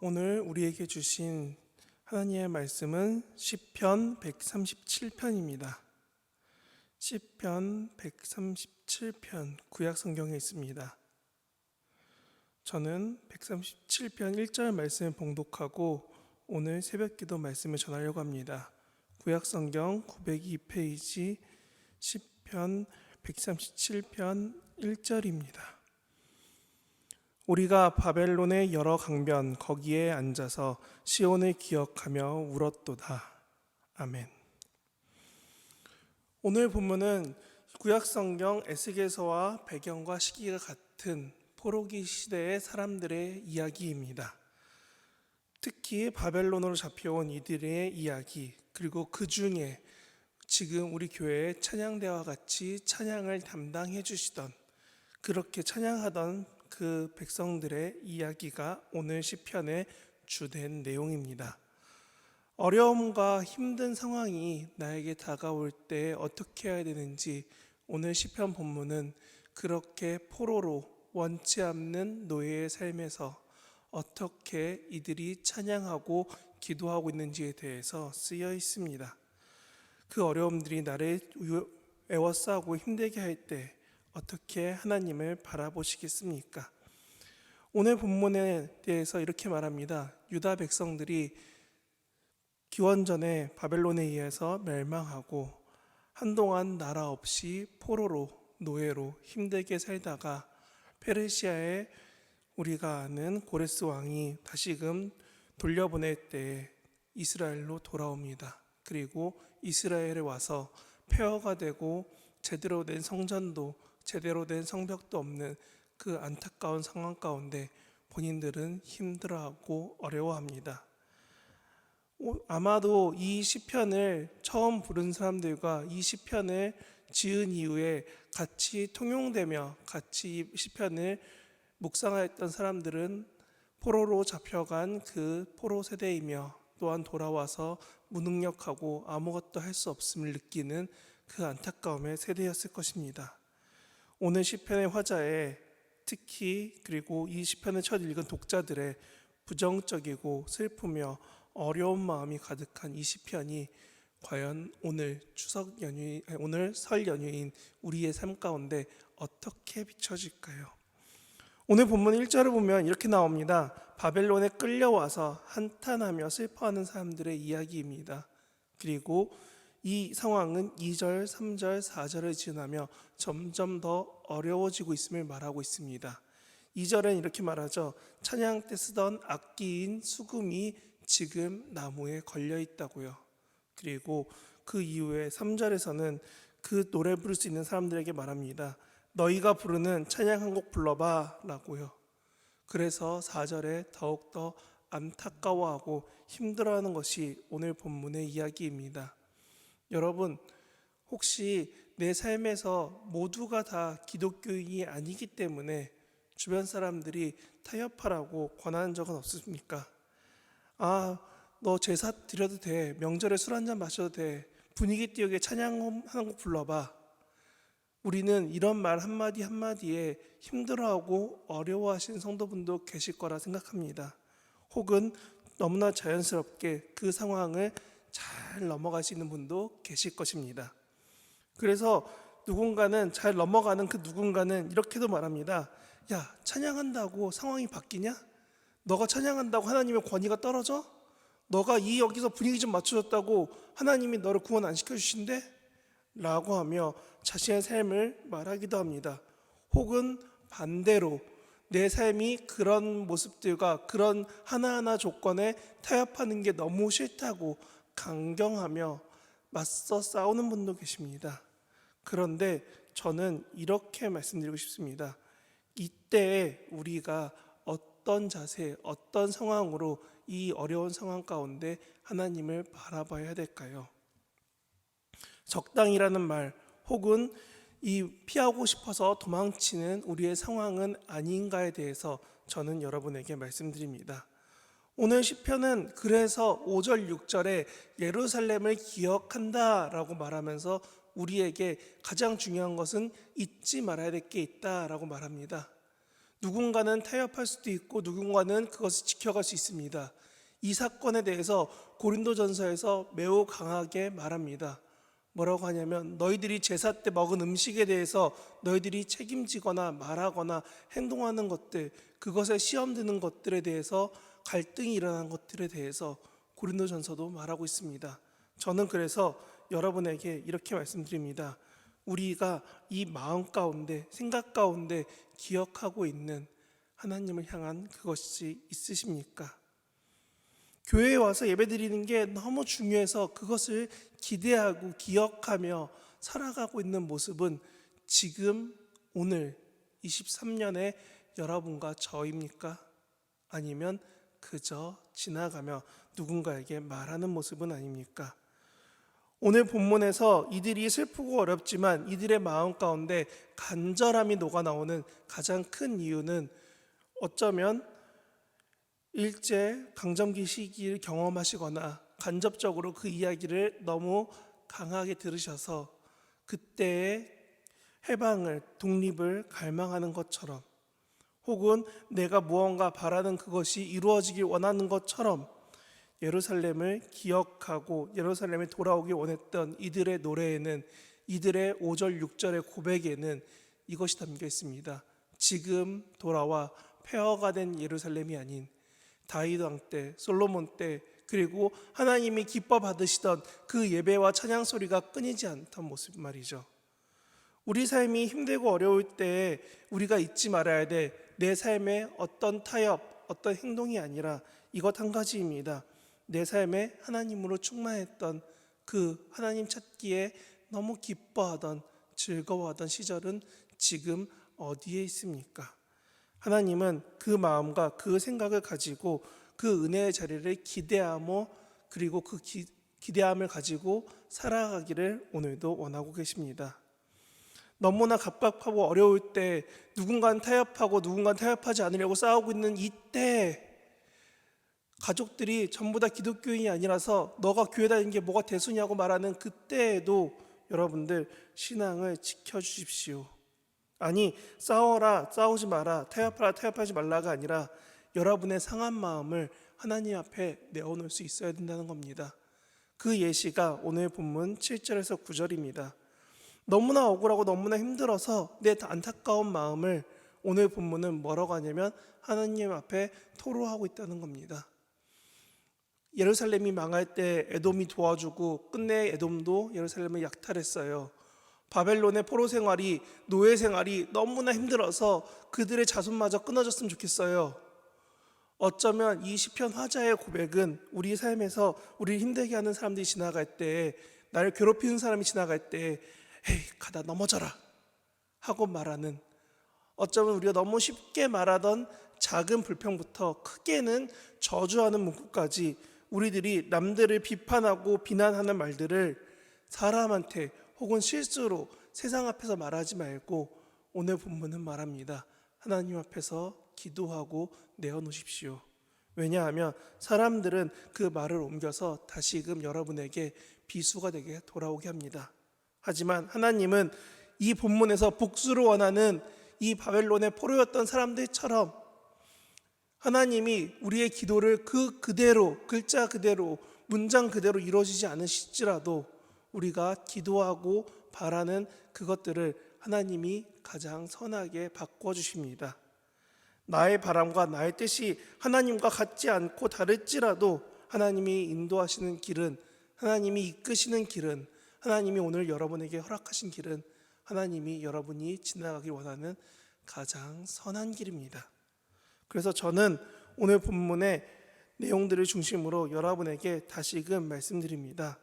오늘 우리에게 주신 하나님의 말씀은 시편 137편입니다. 시편 137편 구약 성경에 있습니다. 저는 137편 1절 말씀을 봉독하고 오늘 새벽기도 말씀을 전하려고 합니다. 구약 성경 902페이지 시편 137편 1절입니다. 우리가 바벨론의 여러 강변 거기에 앉아서 시온을 기억하며 울었도다. 아멘. 오늘 본문은 구약성경 에스겔서와 배경과 시기가 같은 포로기 시대의 사람들의 이야기입니다. 특히 바벨론으로 잡혀온 이들의 이야기, 그리고 그 중에 지금 우리 교회의 찬양대와 같이 찬양을 담당해 주시던, 그렇게 찬양하던 그 백성들의 이야기가 오늘 시편의 주된 내용입니다. 어려움과 힘든 상황이 나에게 다가올 때 어떻게 해야 되는지 오늘 시편 본문은 그렇게 포로로 원치 않는 노예의 삶에서 어떻게 이들이 찬양하고 기도하고 있는지에 대해서 쓰여 있습니다. 그 어려움들이 나를 애워싸고 힘들게 할 때 어떻게 하나님을 바라보시겠습니까? 오늘 본문에 대해서 이렇게 말합니다. 유다 백성들이 기원전에 바벨론에 의해서 멸망하고 한동안 나라 없이 포로로 노예로 힘들게 살다가 페르시아의 우리가 아는 고레스 왕이 다시금 돌려보낼 때 이스라엘로 돌아옵니다. 그리고 이스라엘에 와서 폐허가 되고 제대로 된 성전도 제대로 된 성벽도 없는 그 안타까운 상황 가운데 본인들은 힘들어하고 어려워합니다. 아마도 이 시편을 처음 부른 사람들과 이 시편을 지은 이후에 같이 통용되며 같이 이 시편을 묵상하였던 사람들은 포로로 잡혀간 그 포로 세대이며 또한 돌아와서 무능력하고 아무것도 할 수 없음을 느끼는 그 안타까움의 세대였을 것입니다. 오늘 시편의 화자에 특히 그리고 이 시편을 첫 읽은 독자들의 부정적이고 슬프며 어려운 마음이 가득한 이 시편이 과연 오늘 오늘 설 연휴인 우리의 삶 가운데 어떻게 비춰질까요? 오늘 본문 1절을 보면 이렇게 나옵니다. 바벨론에 끌려와서 한탄하며 슬퍼하는 사람들의 이야기입니다. 그리고 이 상황은 2절, 3절, 4절을 지나며 점점 더 어려워지고 있음을 말하고 있습니다. 2절은 이렇게 말하죠. 찬양 때 쓰던 악기인 수금이 지금 나무에 걸려 있다고요. 그리고 그 이후에 3절에서는 그 노래 부를 수 있는 사람들에게 말합니다. 너희가 부르는 찬양 한 곡 불러봐 라고요. 그래서 4절에 더욱더 안타까워하고 힘들어하는 것이 오늘 본문의 이야기입니다. 여러분, 혹시 내 삶에서 모두가 다 기독교인이 아니기 때문에 주변 사람들이 타협하라고 권하는 적은 없습니까? 너 제사 드려도 돼. 명절에 술 한잔 마셔도 돼. 분위기 띄우게 찬양 한 곡 불러봐. 우리는 이런 말 한마디 한마디에 힘들어하고 어려워하시는 성도분도 계실 거라 생각합니다. 혹은 너무나 자연스럽게 그 상황을 잘 넘어가시는 분도 계실 것입니다. 그래서 누군가는 잘 넘어가는 그 누군가는 이렇게도 말합니다. 야, 찬양한다고 상황이 바뀌냐? 너가 찬양한다고 하나님의 권위가 떨어져? 너가 여기서 분위기 좀 맞춰줬다고 하나님이 너를 구원 안 시켜주신대? 라고 하며 자신의 삶을 말하기도 합니다. 혹은 반대로 내 삶이 그런 모습들과 그런 하나하나 조건에 타협하는 게 너무 싫다고 강경하며 맞서 싸우는 분도 계십니다. 그런데 저는 이렇게 말씀드리고 싶습니다. 이때 우리가 어떤 자세, 어떤 상황으로 이 어려운 상황 가운데 하나님을 바라봐야 될까요? 적당이라는 말 혹은 이 피하고 싶어서 도망치는 우리의 상황은 아닌가에 대해서 저는 여러분에게 말씀드립니다. 오늘 시편은 그래서 5절 6절에 예루살렘을 기억한다 라고 말하면서 우리에게 가장 중요한 것은 잊지 말아야 될 게 있다 라고 말합니다. 누군가는 타협할 수도 있고 누군가는 그것을 지켜갈 수 있습니다. 이 사건에 대해서 고린도전서에서 매우 강하게 말합니다. 뭐라고 하냐면 너희들이 제사 때 먹은 음식에 대해서 너희들이 책임지거나 말하거나 행동하는 것들, 그것에 시험 드는 것들에 대해서 갈등이 일어난 것들에 대해서 고린도전서도 말하고 있습니다. 저는 그래서 여러분에게 이렇게 말씀드립니다. 우리가 이 마음 가운데, 생각 가운데 기억하고 있는 하나님을 향한 그것이 있으십니까? 교회에 와서 예배드리는 게 너무 중요해서 그것을 기대하고 기억하며 살아가고 있는 모습은 지금 오늘 23년의 여러분과 저입니까? 아니면 그저 지나가며 누군가에게 말하는 모습은 아닙니까? 오늘 본문에서 이들이 슬프고 어렵지만 이들의 마음 가운데 간절함이 녹아나오는 가장 큰 이유는 어쩌면 일제 강점기 시기를 경험하시거나 간접적으로 그 이야기를 너무 강하게 들으셔서 그때의 해방을, 독립을 갈망하는 것처럼, 혹은 내가 무언가 바라는 그것이 이루어지길 원하는 것처럼 예루살렘을 기억하고 예루살렘에 돌아오길 원했던 이들의 노래에는, 이들의 5절 6절의 고백에는 이것이 담겨 있습니다. 지금 돌아와 폐허가 된 예루살렘이 아닌 다윗 왕 때, 솔로몬 때, 그리고 하나님이 기뻐 받으시던 그 예배와 찬양 소리가 끊이지 않던 모습 말이죠. 우리 삶이 힘들고 어려울 때 우리가 잊지 말아야 돼. 내 삶에 어떤 타협, 어떤 행동이 아니라 이것 한 가지입니다. 내 삶에 하나님으로 충만했던 그 하나님 찾기에 너무 기뻐하던, 즐거워하던 시절은 지금 어디에 있습니까? 하나님은 그 마음과 그 생각을 가지고 그 은혜의 자리를 기대하며, 그리고 그 기대함을 가지고 살아가기를 오늘도 원하고 계십니다. 너무나 갑갑하고 어려울 때 누군가는 타협하고 누군가는 타협하지 않으려고 싸우고 있는 이때, 가족들이 전부 다 기독교인이 아니라서 너가 교회 다니는 게 뭐가 대수냐고 말하는 그때에도 여러분들 신앙을 지켜주십시오. 아니, 싸워라, 싸우지 마라, 타협하라, 타협하지 말라가 아니라 여러분의 상한 마음을 하나님 앞에 내어놓을 수 있어야 된다는 겁니다. 그 예시가 오늘 본문 7절에서 9절입니다. 너무나 억울하고 너무나 힘들어서 내 안타까운 마음을 오늘 본문은 뭐라고 하냐면 하나님 앞에 토로하고 있다는 겁니다. 예루살렘이 망할 때 에돔이 도와주고 끝내 에돔도 예루살렘을 약탈했어요. 바벨론의 포로 생활이, 노예 생활이 너무나 힘들어서 그들의 자손마저 끊어졌으면 좋겠어요. 어쩌면 이 시편 화자의 고백은 우리 삶에서 우리를 힘들게 하는 사람들이 지나갈 때, 나를 괴롭히는 사람이 지나갈 때 에이 가다 넘어져라 하고 말하는, 어쩌면 우리가 너무 쉽게 말하던 작은 불평부터 크게는 저주하는 문구까지 우리들이 남들을 비판하고 비난하는 말들을 사람한테 혹은 실수로 세상 앞에서 말하지 말고 오늘 본문은 말합니다. 하나님 앞에서 기도하고 내어놓으십시오. 왜냐하면 사람들은 그 말을 옮겨서 다시금 여러분에게 비수가 되게 돌아오게 합니다. 하지만 하나님은 이 본문에서 복수를 원하는 이 바벨론의 포로였던 사람들처럼 하나님이 우리의 기도를 그대로, 글자 그대로, 문장 그대로 이루어지지 않으실지라도 우리가 기도하고 바라는 그것들을 하나님이 가장 선하게 바꿔주십니다. 나의 바람과 나의 뜻이 하나님과 같지 않고 다를지라도 하나님이 인도하시는 길은, 하나님이 이끄시는 길은, 하나님이 오늘 여러분에게 허락하신 길은 하나님이 여러분이 지나가길 원하는 가장 선한 길입니다. 그래서 저는 오늘 본문의 내용들을 중심으로 여러분에게 다시금 말씀드립니다.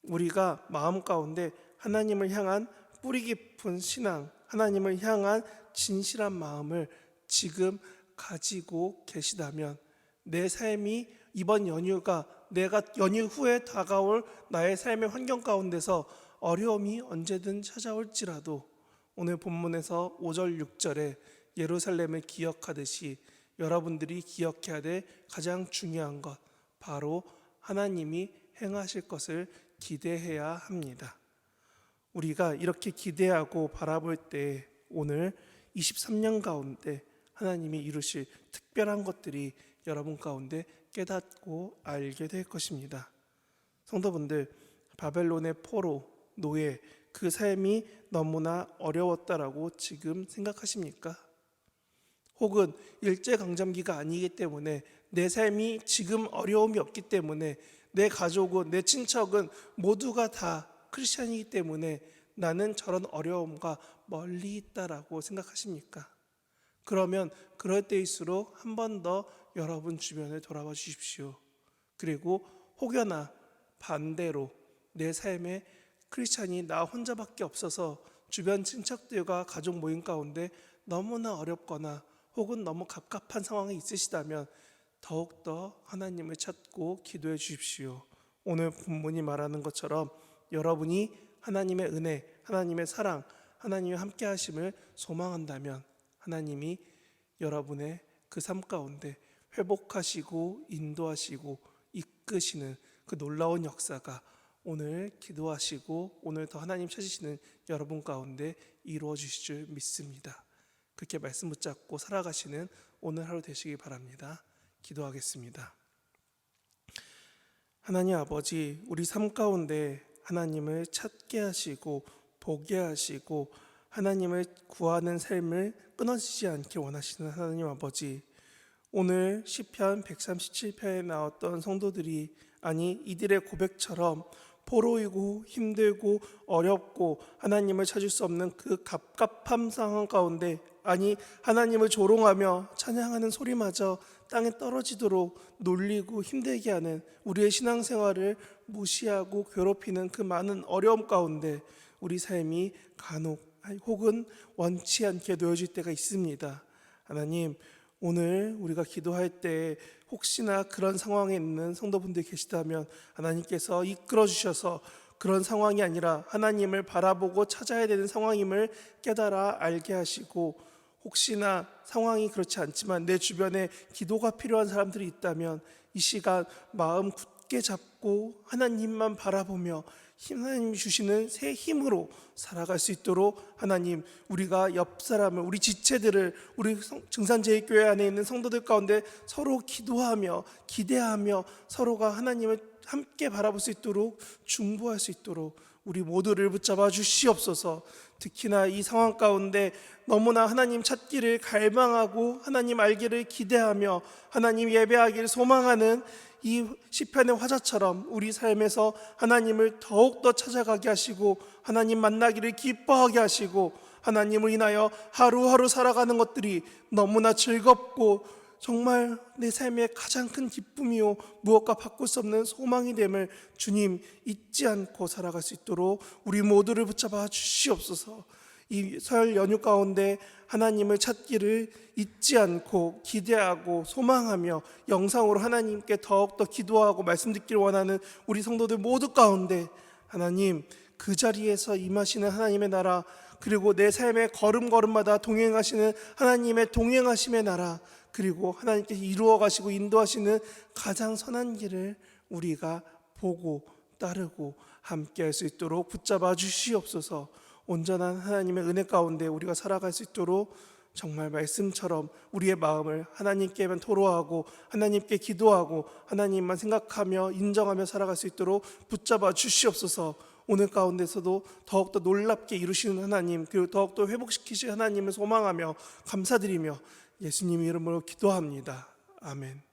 우리가 마음 가운데 하나님을 향한 뿌리 깊은 신앙, 하나님을 향한 진실한 마음을 지금 가지고 계시다면 내 삶이 이번 연휴가, 내가 연휴 후에 다가올 나의 삶의 환경 가운데서 어려움이 언제든 찾아올지라도 오늘 본문에서 5절 6절에 예루살렘을 기억하듯이 여러분들이 기억해야 될 가장 중요한 것, 바로 하나님이 행하실 것을 기대해야 합니다. 우리가 이렇게 기대하고 바라볼 때 오늘 23년 가운데 하나님이 이루실 특별한 것들이 여러분 가운데 깨닫고 알게 될 것입니다. 성도분들, 바벨론의 포로, 노예, 그 삶이 너무나 어려웠다라고 지금 생각하십니까? 혹은 일제강점기가 아니기 때문에 내 삶이 지금 어려움이 없기 때문에 내 가족은, 내 친척은 모두가 다 크리스찬이기 때문에 나는 저런 어려움과 멀리 있다라고 생각하십니까? 그러면 그럴 때일수록 한 번 더 여러분 주변을 돌아봐 주십시오. 그리고 혹여나 반대로 내 삶에 크리스찬이 나 혼자밖에 없어서 주변 친척들과 가족 모임 가운데 너무나 어렵거나 혹은 너무 갑갑한 상황이 있으시다면 더욱더 하나님을 찾고 기도해 주십시오. 오늘 본문이 말하는 것처럼 여러분이 하나님의 은혜, 하나님의 사랑, 하나님의 함께 하심을 소망한다면 하나님이 여러분의 그 삶 가운데 회복하시고 인도하시고 이끄시는 그 놀라운 역사가 오늘 기도하시고 오늘 더 하나님 찾으시는 여러분 가운데 이루어 주실 줄 믿습니다. 그렇게 말씀 붙잡고 살아가시는 오늘 하루 되시기 바랍니다. 기도하겠습니다. 하나님 아버지, 우리 삶 가운데 하나님을 찾게 하시고 보게 하시고 하나님을 구하는 삶을 끊어지지 않게 원하시는 하나님 아버지, 오늘 시편 137편에 나왔던 성도들이, 아니 이들의 고백처럼 포로이고 힘들고 어렵고 하나님을 찾을 수 없는 그 갑갑한 상황 가운데, 아니 하나님을 조롱하며 찬양하는 소리마저 땅에 떨어지도록 놀리고 힘들게 하는 우리의 신앙생활을 무시하고 괴롭히는 그 많은 어려움 가운데 우리 삶이 간혹 혹은 원치 않게 놓여질 때가 있습니다. 하나님, 오늘 우리가 기도할 때 혹시나 그런 상황에 있는 성도분들 계시다면 하나님께서 이끌어 주셔서 그런 상황이 아니라 하나님을 바라보고 찾아야 되는 상황임을 깨달아 알게 하시고, 혹시나 상황이 그렇지 않지만 내 주변에 기도가 필요한 사람들이 있다면 이 시간 마음 굳게 잡고 하나님만 바라보며 하나님이 주시는 새 힘으로 살아갈 수 있도록 하나님, 우리가 옆 사람을, 우리 지체들을, 우리 증산제일교회 안에 있는 성도들 가운데 서로 기도하며 기대하며 서로가 하나님을 함께 바라볼 수 있도록 중보할 수 있도록 우리 모두를 붙잡아 주시옵소서. 특히나 이 상황 가운데 너무나 하나님 찾기를 갈망하고 하나님 알기를 기대하며 하나님 예배하기를 소망하는 이 시편의 화자처럼 우리 삶에서 하나님을 더욱더 찾아가게 하시고 하나님 만나기를 기뻐하게 하시고 하나님을 인하여 하루하루 살아가는 것들이 너무나 즐겁고 정말 내 삶의 가장 큰 기쁨이요 무엇과 바꿀 수 없는 소망이 됨을 주님 잊지 않고 살아갈 수 있도록 우리 모두를 붙잡아 주시옵소서. 이 설 연휴 가운데 하나님을 찾기를 잊지 않고 기대하고 소망하며 영상으로 하나님께 더욱더 기도하고 말씀 듣기를 원하는 우리 성도들 모두 가운데 하나님, 그 자리에서 임하시는 하나님의 나라, 그리고 내 삶의 걸음걸음마다 동행하시는 하나님의 동행하심의 나라, 그리고 하나님께서 이루어 가시고 인도하시는 가장 선한 길을 우리가 보고 따르고 함께 할 수 있도록 붙잡아 주시옵소서. 온전한 하나님의 은혜 가운데 우리가 살아갈 수 있도록 정말 말씀처럼 우리의 마음을 하나님께만 토로하고 하나님께 기도하고 하나님만 생각하며 인정하며 살아갈 수 있도록 붙잡아 주시옵소서. 오늘 가운데서도 더욱더 놀랍게 이루시는 하나님, 그리고 더욱더 회복시키실 하나님을 소망하며 감사드리며 예수님 이름으로 기도합니다. 아멘.